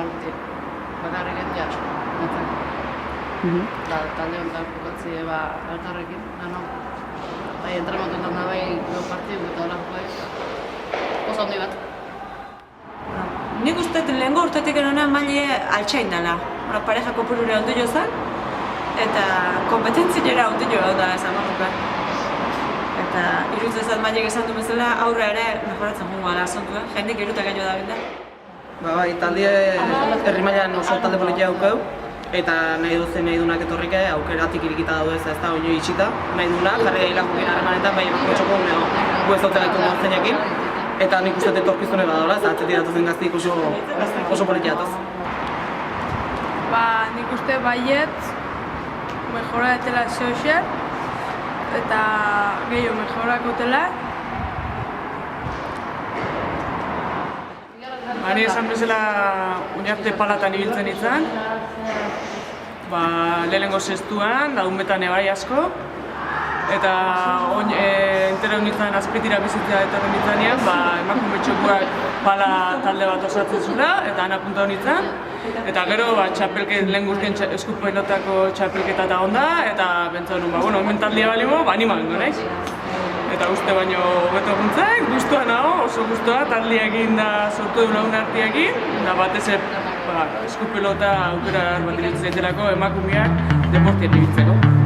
urte. Bakarrik endi asko. Talde honetan jokatzi elkarrekin, bai entrenatuntan da bai gau partidu eta horako bai, oso handi bat. Nik uste lehengo urtetik eronean maile altxain dela. Pareja kopurure ondo jo zen, eta kompetentziera ondo jo da esan mahuka. Eta irutzen zat mailek esan du bezala aurre ere mejoratzen jungo ala zontua, jendik irutak gaino da benda. Bai, talde herri mailan oso talde politia daukau, eta nahi dunak etorrike aukeratik irikita daude ez da oino itxita. Nahi duna, jarri hilakokin harremanetan, bai bakotxoko gu ez daute gaitu zeinekin. Eta nik uste etorkizune badaola, ez atzetik datozen gaztik oso politia datoz. Nik uste baiet, mejora etela zeuxer, eta gehiago mejorako tela. Ni esan bezala Oñarte palatan ibiltzen izan, lehenengo zestuan, lagunbetan ebai asko, eta entero nintzen azpitira bizitzea etorren nintzenean, emakumetxokoak pala talde bat osatzen zula, eta ana punta nintzen. Eta gero, lehen guztien eskupelotako txapelketa eta onda, eta bentsuen hemen taldea balimo, anima gengo naiz. Eta uste baino hobeto guntzak, guztua nago, oso guztua, taldeakin da sortu egun lagun artiakin, eta batez eskupelota aukera bat iruditzen zaiterako emakumeak deportien ibiltzeko.